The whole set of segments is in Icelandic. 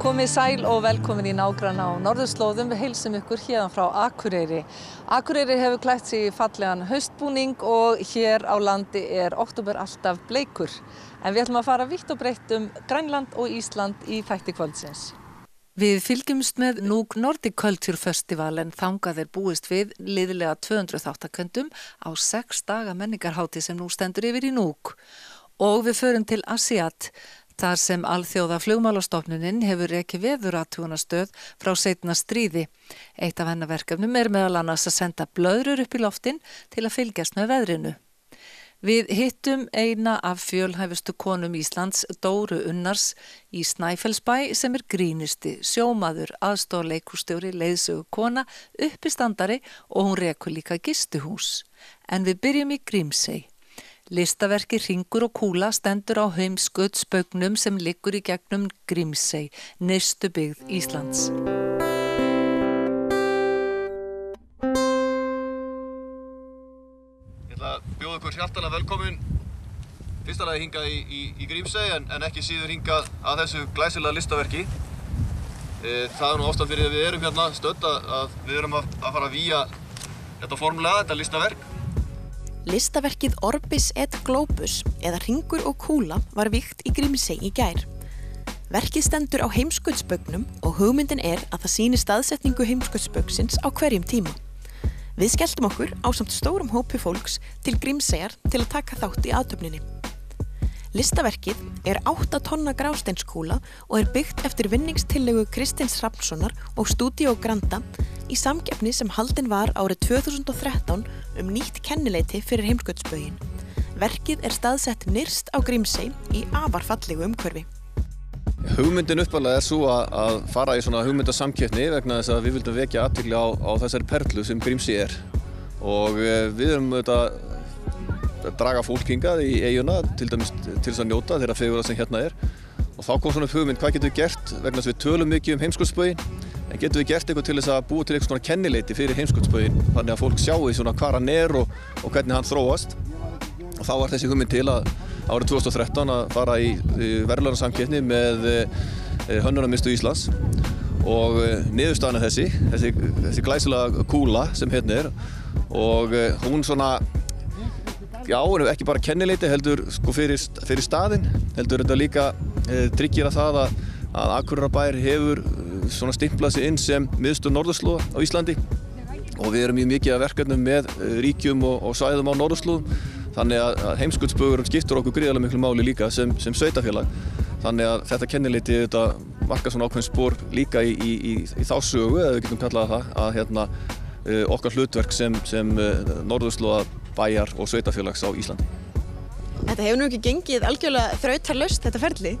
Komið sæl og velkomin í nágranna á norðurslóðum. Við heilsum ykkur héðan frá Akureyri. Akureyri hefur klætt sig í fallegan haustbúning og hér á landi október alltaf bleikur. En við ætlum að fara vítt og breitt Grænland og Ísland í þætti kvöldsins. Við fylgjumst með Nuuk Nordic Culture Festival en þangað búist við liðlega 200 þáttakenndum á 6 daga menningarhátíð sem nú stendur yfir í Nuuk. Og við förum til Asiat, þar sem Alþjóða flugmálastofnunin hefur rekið veðurathugunarstöð frá seinna stríði. Eitt af hennar verkefnum meðal annars að senda blöðrur upp í loftin til að fylgjast með veðrinu. Við hittum eina af fjölhæfustu konum Íslands, Dóru Unnars, í Snæfellsbæ sem grínisti, sjómaður, aðstoðarleikhússtjóri, leiðsögukona, uppistandari og hún rekur líka gistihús. En við byrjum í Grímsey. Listaverki Hringur og kúla stendur á heimskautsbaugnum sem liggur í gegnum Grímsey, nyrstu byggð Íslands. Ég ætla að bjóða ykkur hjartanlega velkomin fyrsta lagi hingað í Grímsey en ekki síður hingað að þessu glæsilega listaverki. Það nú ástæðan fyrir að við erum hérna stödd að við erum að fara að vígja þetta formulega, þetta listaverk. Listaverkið Orbis et Globus eða Hringur og kúla var vígt í Grímsey í gær. Verkið stendur á heimskautsbaugnum og hugmyndin að það sýni staðsetningu heimskautsbaugsins á hverjum tíma. Við skelltum okkur ásamt stórum hópi fólks til Grímseyjar til að taka þátt í athöfninni. Listaverkið 8 tonna grásteinskúla og byggt eftir vinningstillögu Kristins Hrafnssonar og Studio Granda í samkeppni sem haldin var árið 2013 nýtt kennileiti fyrir heimskautsbauginn. Verkið staðsett nyrst á Grímsey í afar fallegu umhverfi. Hugmyndin uppalega svo að fara í svona hugmyndasamkeppni vegna þess að við vildum vekja athygli á þessari perlu sem Grímsey og við erum auðvitað að draga fólk hingað í eyjuna til dæmis til þess að njóta þeirra fegurðar sem hérna og þá kom svona upp hugmynd hvað getum við gert vegna þess að við tölum mikið heimskautsbauginn en getum við gert eitthvað til þess að búa til eitthvað svona kennileiti fyrir heimskautsbauginn þannig að fólk sjái svona hvar hann og hvernig hann þróast og þá var þessi hugmynd til að árið 2013 að fara í verðlaunasamkeppni með Hönnunarmiðstöð Íslands og niðurstaðan þessi glæsilega kúla sem hérna og hún svona hún ekki bara kennileiti heldur sko fyrir staðinn heldur þetta líka tryggir að það að Akureyrarbær hefur svona stimplað sig inn sem miðstöð norðurslóða á Íslandi og við erum mjög mikið að verkefnum með ríkjum og svæðum á norðurslóðum þannig að heimskautsbaugurinn skiptir okkur gríðarlega miklu máli líka sem sveitarfélag þannig að þetta kennileiti þetta markar svona ákveðin spor líka í þá sögu eða við getum kallað það að hérna okkar hlutverk sem norðurslóða bæjar og sveitarfélags á Íslandi. Þetta hefur nú ekki gengið algjörlega þrautarlaust þetta ferli?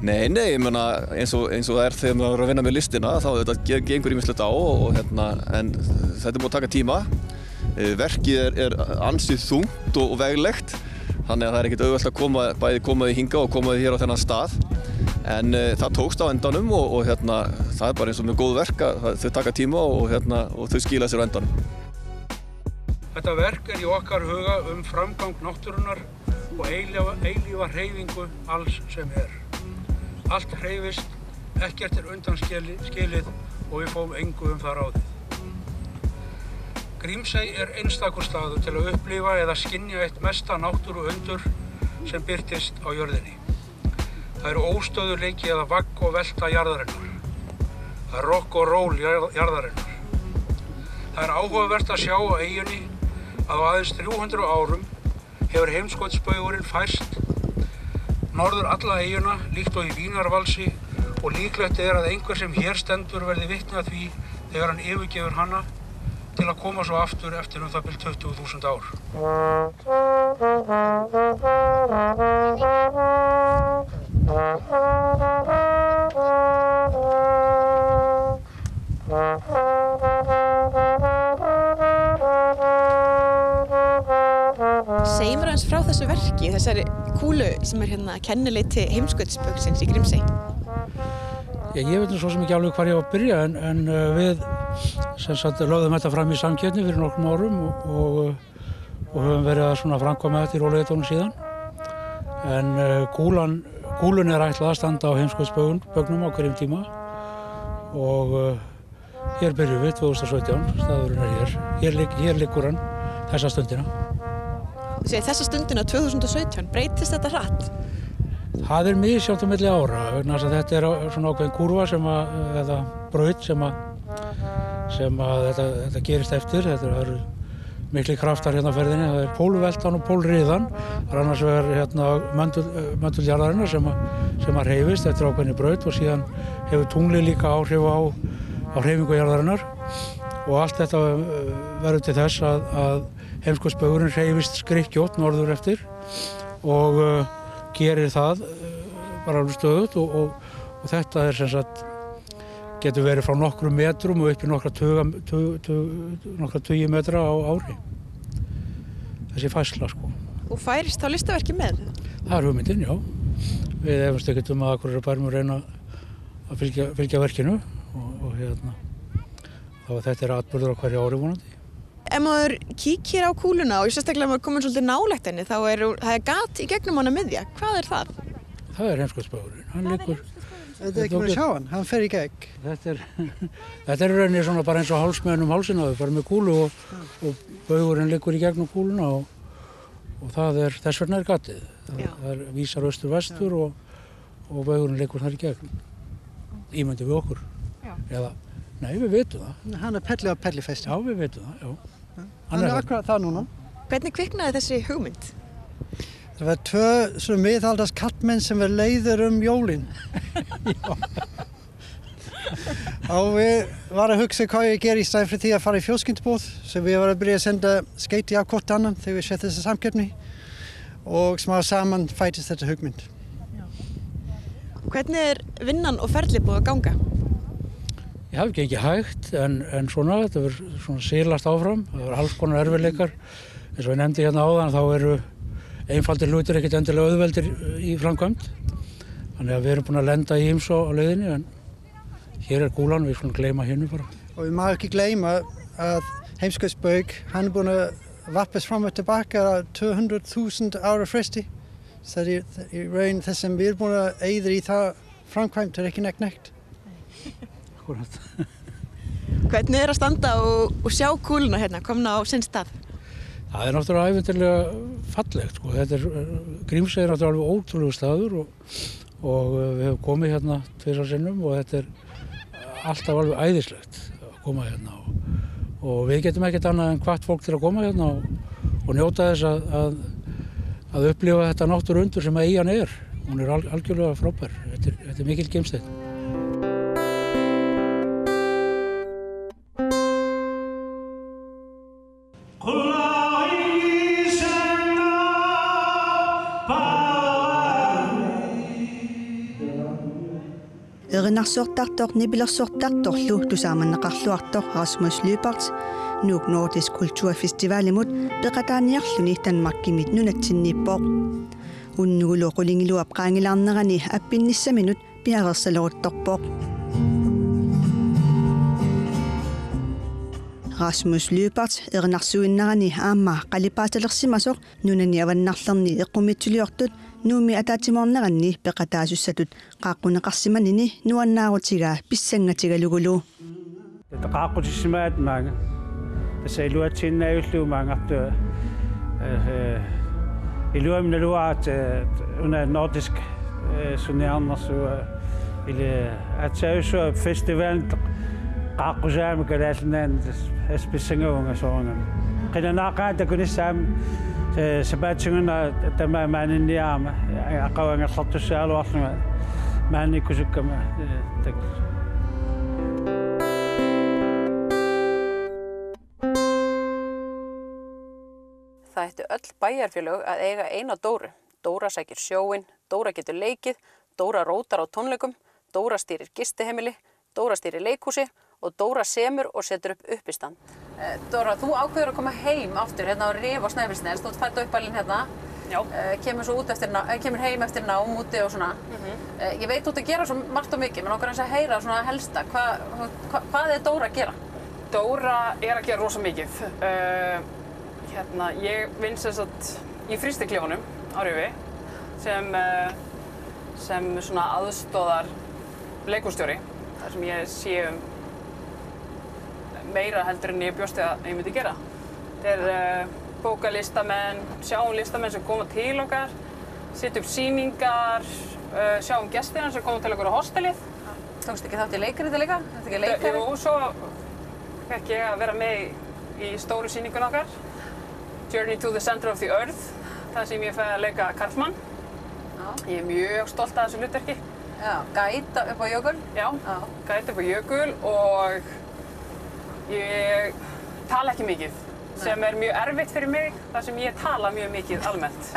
Nei, ég meina eins og það þegar maður er að vinna með listina þá þetta gengur ýmislegt á en þetta búið að taka tíma. Verkið ansið þungt og veglegt þannig að það ekkert auðvelt að koma því hingað og koma því hér á þennan stað en það tókst á endanum og það bara eins og með góð verk að þau taka tíma og þau skila sér á endanum. Þetta verk í okkar huga framgang náttúrunnar og eilífa hreyfingu alls sem Allt hreyfist, ekkert undanskilið og við fáum engu það ráðið. Grímsey einstakur staður til að upplifa eða skynja eitt mesta náttúruundur sem birtist á jörðinni. Það óstöðugleiki eða vagg og velta jarðarinnar. Það rock og roll jarðarinnar. Það áhugavert að sjá á eyjunni að á aðeins 300 árum hefur heimskautsbaugurinn færst norður alla eyjuna líkt og í Vínarvalsi og líklegt að einhver sem hér stendur verði vitni að því þegar hann yfirgefur hana til að koma svo aftur eftir það bil 20.000 ár. Segjum mér aðeins frá þessu verki, þessari kúlu sem hérna kennileiti heimskautsbaugsins í Grímsey. Ég veit nú svo sem ekki alveg hvar ég á að byrja en við lögðum þetta fram í samkeppni fyrir nokkrum árum og höfum verið að framkvæma þetta í rólegheitunum síðan. En Kúlunni ætlað að standa á heimskautsbaugnum á hverjum tíma og hér byrjum við 2017, staðurinn hér. Hér liggur hann þessa stundina. Þú segir þessa stundina 2017, breytist þetta hratt? Það misjafnt á milli ára, vegna þess að þetta svona ákveðin kúrfa eða braut sem þetta gerist eftir. Þetta eru mikli kraftar hérna á ferðinni. Það pólveltan og pólriðan. Það annars vegar mönduljarðarinnar sem hreyfist eftir ákveðinni braut og síðan hefur tunglið líka áhrif á hreyfingu jarðarinnar. Og allt þetta verður til þess að heimskautsbaugurinn hreyfist skrikkjótt norður eftir og gerir það bara alveg stöðugt og þetta sem sagt getur verið frá nokkrum metrum og upp í nokkra tugi metra á ári. Þessi færsla sko. Og færist þá listaverkið með? Það hugmyndin, já. Við efumst ekkert að Akureyrarbær mun reyna að fylgja verkinu og þá þetta atburður á hverju ári vonandi. Ef maður kíkir á kúluna og sérstaklega ef maður komin svolítið nálægt henni þá það gat í gegnum hana miðja. Hvað er það? Það er heimskautsbaugurinn. Hann liggur. Þetta ekki verið að sjá hann fer í gegn. Þetta er rauninni svona bara eins og hálsmenn hálsinn á þau, bara með kúlu og baugurinn liggur í gegnum kúluna og það þess vegna gatið. Það vísar austur-vestur og baugurinn liggur þar í gegn. Ímyndum við okkur. Eða, nei, við vitum það. Hann pelli á pellifesti. Já, við vitum það, já. Hann akkurat það núna. Hvernig kviknaði þessi hugmynd? Það var tvö miðaldras kallmenn sem var leiðir jólin. Og við var að hugsa hvað ég gera í staðinn fyrir því að fara í fjölskylduboð. Så vi var að byrja að senda skeyti á hvort annan þegar við settum þessa samkeppni. Og smá saman fættist þetta hugmynd. Hvernig vinnan og ferlið búið að ganga? Ég hef ekki hægt en svona, þetta verður svona silast áfram. Það verður alls konar erfiðleikar. Eins og ég nefndi hérna áðan þá eru einfaldir hlutir ekkert endilega auðveldir í framkvæmd. Þannig að við erum búin að lenda í ýmsu á leiðinni en hér er kúlan, við skulum gleyma hérna bara. Og við má ekki gleyma að heimskautsbaug, hann er búin að varpast fram og tilbaka á 200.000 ára fresti. Så í raun þess sem við erum búin að eyða í það framkvæmd ekki neitt. Hvernig að standa og sjá kúluna hérna, komna á sinn stað? Það er náttúrulega ævintýrlega fallegt sko. Grímsey er náttúrulega alveg ótrúlegur staður og við hefum komið hérna 2 sinnum og þetta er alltaf alveg æðislegt að koma hérna og við getum ekkert annað en hvatt fólk til að koma hérna og njóta þess að upplifa þetta náttúruundur sem eyjan er. Hún er algjörlega frábær. Þetta er mikil geimsteinn. Erinnersortartor nibilersortartorlu tusaamannaqarluartor Rasmus Lyberth Nuuk Nordisk Kulturfestival imut peqataaniarluni Danmarkimit nunatsinniippoq unnuguloqulingiluap qaangilaarnerani appinnissaminut piarersalorittorpoq Rasmus Lyberth erinnersuinnarani aamma qalipaatalersimasoq nunani avannarlerni eqqumitsuliortut nuumi ataatimorneranni peqataasussatut qaaqqunneqarsimanini nuannaarutigaa pissangatigalugulu qaaqqutissimaat maanga tasailuatsiinnaayullu maangartu iluamnaluaat una nordisk sunniarnersua ile atsausua festivalen qaaqqusaamu kalaallinaan aspissangavunga soornam qinanaaqaata kunissaam sabaatsiguna tamaaninniaama aqawangallartussaaluarlunga maannikkusukkama Það ættu öll bæjarfélög að eiga eina Dóru. Dóra sækir sjóinn, Dóra getur leikið, Dóra rótar á tónleikum, Dóra stýrir gistiheimili, Dóra stýrir leikhúsi og Dóra semur og setur upp uppistand. Dóra, þú ákveður að koma heim aftur hérna á Rif á Snæfellsnes, þú ert fædd og uppalinn hérna. Já. Kemur svo kemur heim eftir nám úti og svona. Ég veit þú ert að gera svo margt og mikið, menn okkar eins að heyra svona helsta. Hvað er Dóra að gera? Dóra er að gera rosa mikið. Ég vinn sem sagt í frystiklefanum á Rifi sem sem svona aðstoðar leikhússtjóri, þar sem ég sé meira heldur en ég bjóst að ég myndi gera. Þetta bóka listamenn, sjáum listamenn sem koma til okkar, setja upp sýningar, sjáum gestina sem koma til okkur á hostelið. Tókst ekki þátt í leikriti líka? Þetta ekki leikari? Jú, svo fekk ég að vera með í stóru sýningun okkar, Journey to the Center of the Earth, þar sem ég fæði að leika karlmann. Ég er mjög stolt af þessu hlutverki. Já, gæta upp á jökul? Já, gæta upp á jökul og ég tala ekki mikið, sem er mjög erfitt fyrir mig, þar sem ég tala mjög mikið almennt.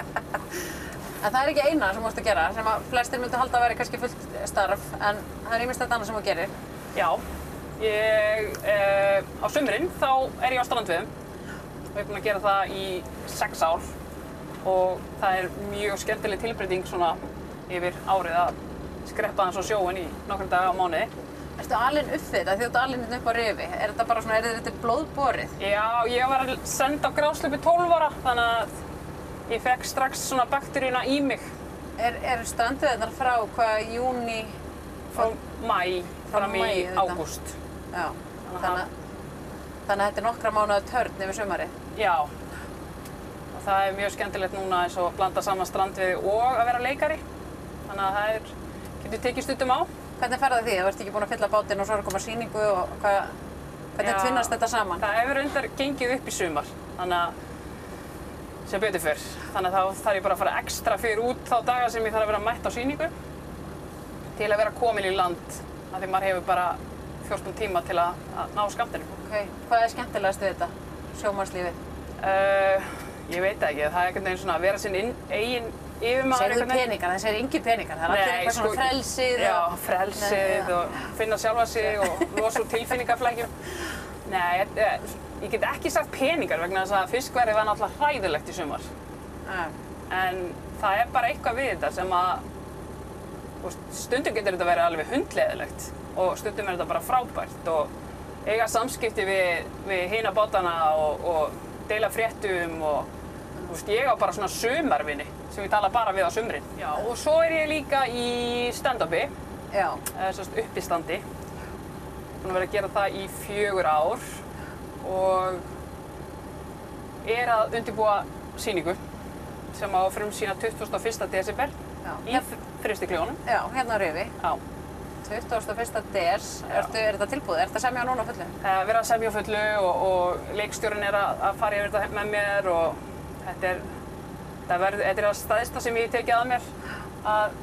En það er ekki eina sem þú ert að gera, sem að flestir myndu halda að vera kannski fullt starf, en það er ýmislegt annað sem þú gerir. Já, á sumrin þá er ég á strandveiðum og ég er búinn að gera það í 6 ár og það er mjög skemmtileg tilbreyting svona yfir árið að skreppa aðeins á sjóinn í nokkra daga á mánuði. Ertu alinn upp við þetta? Því þú ert alinn upp á Rifi. Er þetta bara svona, er þetta blóðborið? Já, ég var að senda á grásleppu 12 ára, þannig að ég fekk strax svona bakteríuna í mig. Er strandveiðarnar frá hvað, júní? Frá maí, fram í ágúst. Já, þannig að þetta er nokkra mánuða törn yfir sumarið. Já, og það er mjög skemmtilegt núna eins og að blanda saman strandveiði og að vera leikari. Þannig að það getur tekið stundum á. Hvernig fer það því? Þú ert ekki búin að fylla bátinn og svo er að koma sýningu og hvernig tvinnast þetta saman? Það hefur reyndar gengið upp í sumar, þannig að sem betur fyrr. Þannig að þá þarf ég bara að fara ekstra fyrir út þá daga sem ég þarf að vera mætt á sýningu til að vera komin í land, af því maður hefur bara 14 tíma til að ná skammtinu. Ok, hvað er skemmtilegast við þetta, sjómannslífið? Ég veit ekki, það er einhvern veginn svona að vera sinn eigin yfirmaður. Segðu peningar, það segir engin peningar, það er allir eitthvað svona frelsið. Já, frelsið og finna sjálfa sig og losa úr tilfinningaflækjum. Nei, ég get ekki sagt peningar vegna þess að fiskverðið var náttúrulega hræðilegt í sumar. En það er bara eitthvað við þetta sem að stundum getur þetta verið alveg hundleiðilegt og stundum er þetta bara frábært og eiga samskipti við hina bátana og deila fréttum og ég á bara svona sumarvini sem ég tala bara við á sumrin. Já, og svo er ég líka í stand-upi, uppistandi. Búin að vera að gera það í 4 ár og er að undirbúa sýningu sem á frumsýna 21. desember í Frystiklefanum. Já, hérna á Rifi. Já. 21. des, er þetta tilbúið? Er þetta að semja núna á fullu? Verið að semja á fullu og leikstjórinn er að fara yfir þetta með mér og þetta er það stærsta sem ég hef tekið að mér, að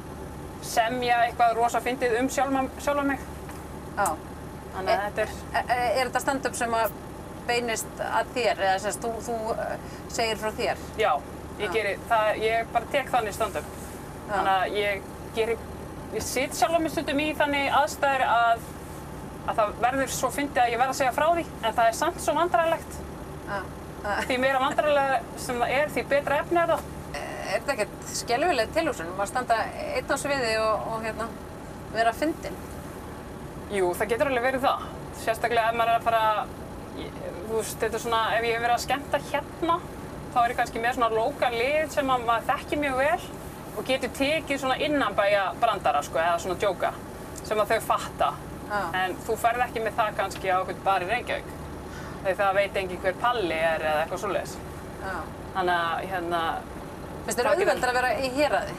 semja eitthvað rosa fyndið sjálfa mig. Já. Þannig að þetta Er þetta stand-up sem að beinist að þér, eða sem þú segir frá þér? Já, ég geri það, ég bara tek þannig stand-up. Þannig að ég sit sjálfa mig stundum í þannig aðstæður að það verður svo fyndið að ég verð að segja frá því, en það er samt svo vandræðalegt. Því meira vandræðalega sem það er, því betra efni er það. Er þetta ekkert skelfileg tilhugsun, að standa einn á sviði og vera fyndinn? Jú, það getur alveg verið það. Sérstaklega ef maður er að fara, þetta er svona, ef ég hef verið að skemmta hérna, þá er ég kannski með svona lokal lið sem maður þekkir mjög vel og getur tekið svona innanbæja brandara, eða svona djóka, sem að þau fatta. En þú ferð ekki með það kannski á einhvern bar í Reykjavík. Þegar það veit engin hver Palli er eða eitthvað svoleiðis. Þannig að Finnst þér auðveldara að vera í héraði?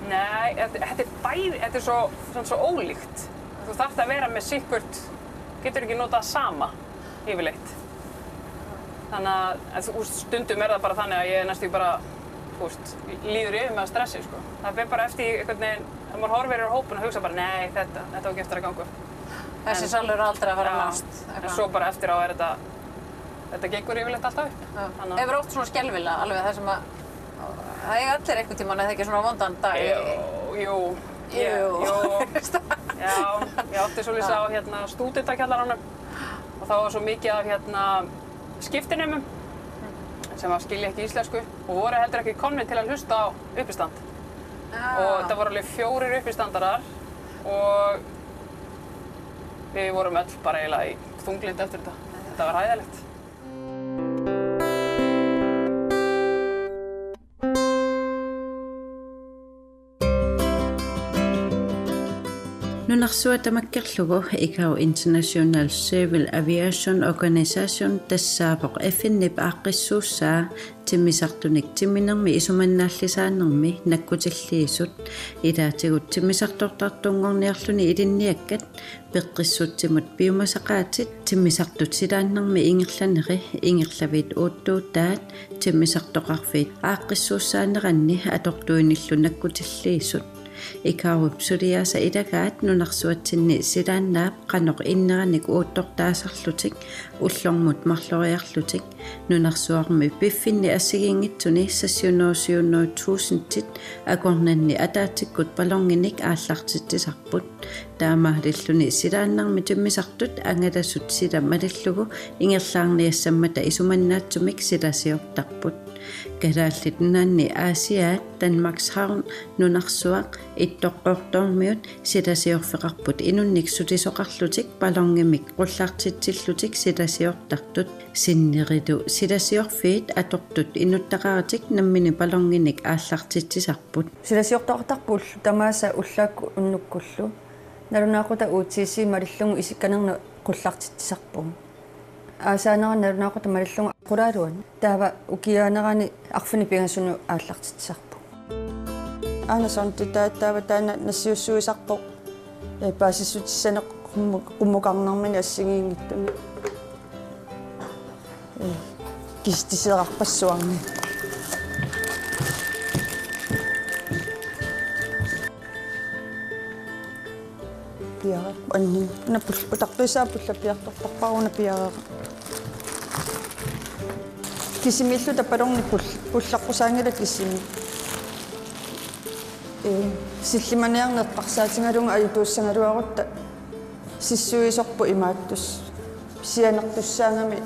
Nei, þetta er svo ólíkt. Þú þarft að vera með sikkurt, getur ekki notað sama yfirleitt. Þannig að stundum er það bara þannig að ég næstum bara, líður yfir með stressi, Það fer bara eftir einhvern veginn, ef maður horfir yfir hópinn og hugsa bara, nei, þetta á ekki eftir að ganga upp. Þessi salur er aldrei að fara að nást. En svo bara eftir á er þetta gengur yfirleitt alltaf upp. Hefur oft svona skelfilega, alveg það sem að, það eiga allir einhvern tímann eða ekki svona vondan dag? Jú. Já, ég átti svolítið á stúdentakjallaranum og það var svo mikið af skiptinemum sem skilja ekki íslensku og voru heldur ekki komnir til að hlusta á uppistand. Og það voru alveg 4 uppistandarar og við vorum öll bara eiginlega í þunglyndi eftir þetta. Þetta var hræðilegt. Nunarsuat tamakkerlugu ikau International Civil Aviation Organization tassaapoq FNIP aaqqissuussaa timmisartunik timminermi isumannaallisaanermi nakkutilliisut ilaatigut timmisartortartuungorniarluni ilinniakkat peqqissuttimut piumasaqaatit timmisartut silaannermi ingerlaneri ingerlavit uuttuutaat timmisartoqarfiit aaqqissuussaaneranni atortuinillu nakkutilliisut ikaup suriasa idagaat nunarsuatsinni silaannaap qanoq inneranik uuttortaasarlutik ullormut marloriarlutik nunarsuarmi piffinni assigingitsuni sassiunoosiunoituusintit akornanni ataatikkut palonginik aallartittisarput taamaalilluni silaannarmi timmisartut angalasut sila malillugu ingerlaarniassammata isumannaatsumik silasiortarput Kadaallit nanni Aasiaat Danmarkshavn nunarsuaq ittoqqortormiut silasiorfeqarput inunnik sutisoqarlutik palongimik qullaartitsillutik silasiortartut sinnerilu silasiorfiit atortut inuttaqaratik nammini palonginik aallartitsisarput silasiortoqartarpul tamaasa ullaakku unnukkullu nalunaaqquta uutiisi malillungu isikkanernu qullartitsisarpum Aasaanera nalunaaqquta malillungu qulaaluan taava ukiaanerani arfini pingasunu aallartitsisarpu aanasarntitaataava taana nassiussuisarpoq paasissutisaneq qummukarnermini assigiingittumi kistiserarpassuarni piara anni napul utartuisaapulla piartortarparuna piara kisimillu tapalorni pullaqqusaangila kisimi sillimaniarneqqarsaatingalunga ajutuussangaluarutta sissuisorpu imaattus sianertussaangami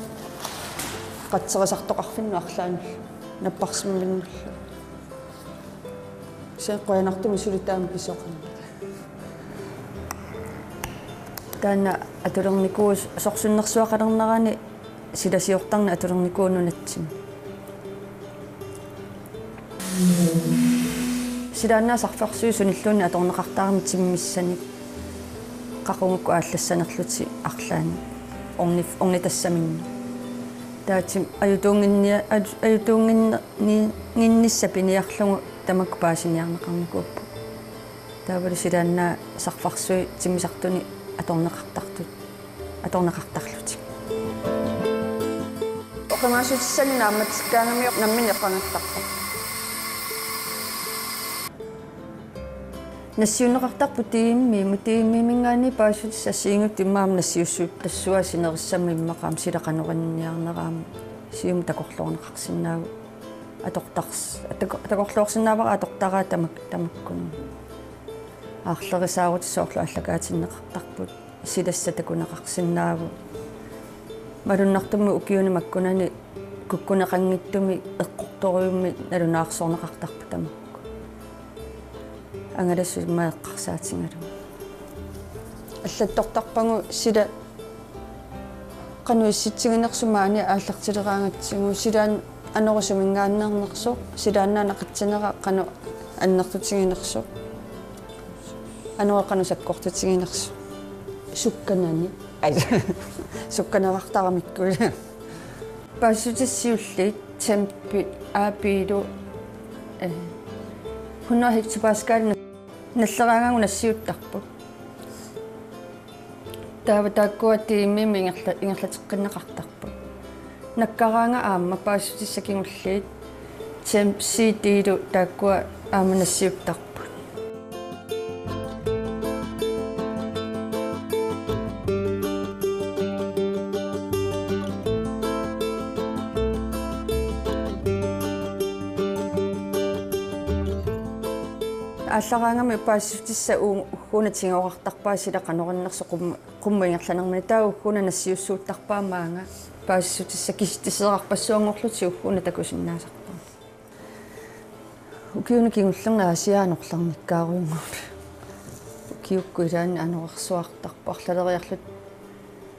qatserisartoqarfinnu arlaanullu napparsimminullu seqquanartumi sulitaami pisoqanna taanna atulernikuu sorsunnersuaqalernerani silasiortarna atulernikuununatsim silaannaasarfarsuisunilluunni atorneqartaarmi timmissani qaqungukku aallassanerluti arlaani ornitassaminna taatim ajutuunginnissa piniarlugu tamakku paasiniarneqarnikuuppu taavalu silaannaa sarfarsui timmisartuni atorneqartarluti oqamaasutissani naammatikkaangami nammini eqqangattarpa nassiunneqartarpu tiimmimingaani paasutissa siingut immaam nassiussuut tassua sinerissammi immaqaam silaqanuqanniarneraam sium takorlorneqarsinnaagu takorlorsinnaavara atortaraa tamakkun аарлерисаарутиссоорлу аллагаатиннеқартарпут силасса такунеқарсиннааву малуннартумми укиуни маккунани куккунеқангиттуми эққорториумми налунаарсорнеқартарпу тамакку ангалассу маэққарсаатингалу аллаттортарпангу сила кануисситсигинерсумаани ааллартилераангатсигу силаан анорусумингааннернерсо силааннаанақатсинера кану аннертутсигинерсо ануақану саккортитсигинерсу сукканани сукканавартарамиккула пассутиссиуллит темпи аапилу 100 hectopascal наллераангагу нассиуттарпут таава тааккуатиимми ингерлатеққиннеқартарпут наккараанга аама пассутиссакингуллит темп ситилу тааккуа аама нассиуттарпут аллараангами паассутисса уггуна тигоқартарпаа силақанориннерсо қуммуингерланермани таа уггуна нассиуссууттарпаамаанга паассутисса кистисеқарпассуангорлути уггуна такусиннаасарпаа укиуна кигуллерна асиаанорларниккааруйнгуп укиукку илаани анорерсуартарпа арлалериарлут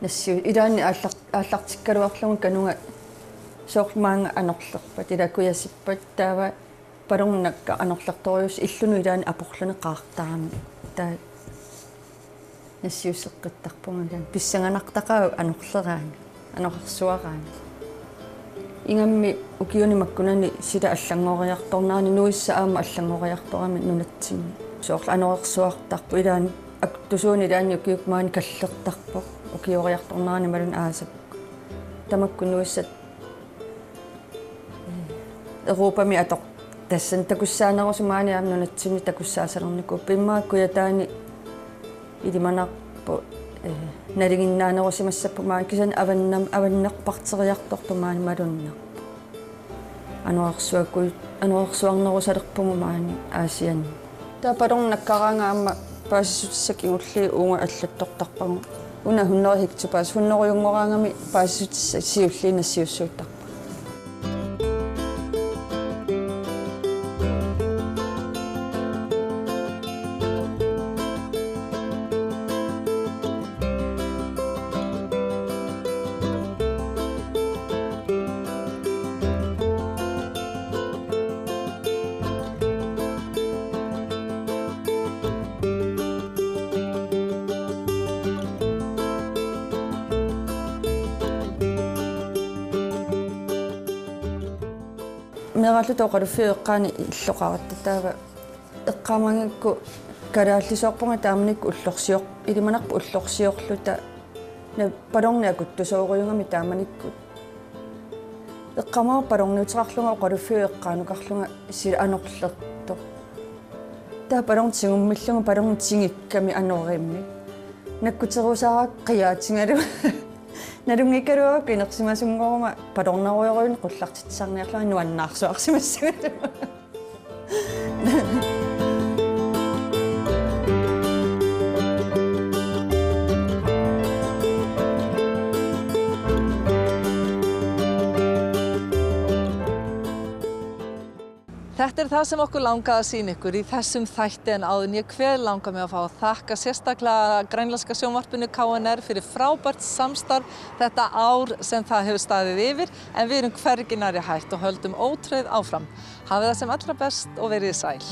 нассиу илаани ааллартиккалуарлугу канунга соорлмаанга анорлерпат илакуясиппат таава парунгнакка анорлерториус иллуну илаани апорлунеқартарами таа нассиуссеққиттарпунгалаан писсанганартақаа анерлераани анорерсуараани ингамми укиунимаккунани сила аллангориарторнаани нуисса аама аллангориарторами нунатсинни соорла анорерсуартарпу илаани актусууни илаани укиукмаани каллертарпо укиориарторнаани малун аасап тамакку нуиссат Европами атор тассан такуссаанерусумаани аама нунатсинни такуссаасалернику пиммаакку ятаани илиманарпу налигиннаанерусимассаппумаани кисан аваннерпартериартортумаани малуннерпу ануарсуарнерусалерпумумаани аасиан таапалорнаккараангаама паасисутиссак игулли уунга аллаттортарпагу уна 100 хектопаас 100 юнгораангами паасисутисса сиулли нассиуссууттар мераллу тоқалуффиэққаани иллоқаратtatаава эққаамангикку калааллисоорпунга тааманикку уллорсиор илиманарпу уллорсиорлута на палорни акуттусоориунгами тааманикку эққамаа палорниутерарлунга оқалуффиэққаанукарлунга сила анорлерто таа палорнтигуммиллунга палорнтигикками анооримми наккутерусараак қиаатингалу налунгиккалуа кинерсимасунгорума палорнаруйоруин қуллартитсарниарлуа нуаннаарсуарсимассагала Þetta það sem okkur langaði að sýna ykkur í þessum þætti en áður en ég langar mig að fá að þakka sérstaklega grænlenska sjónvarpinu KNR fyrir frábært samstarf þetta ár sem það hefur staðið yfir en við erum hvergi nærri hætt og höldum ótrauð áfram. Hafið það sem allra best og verið sæl.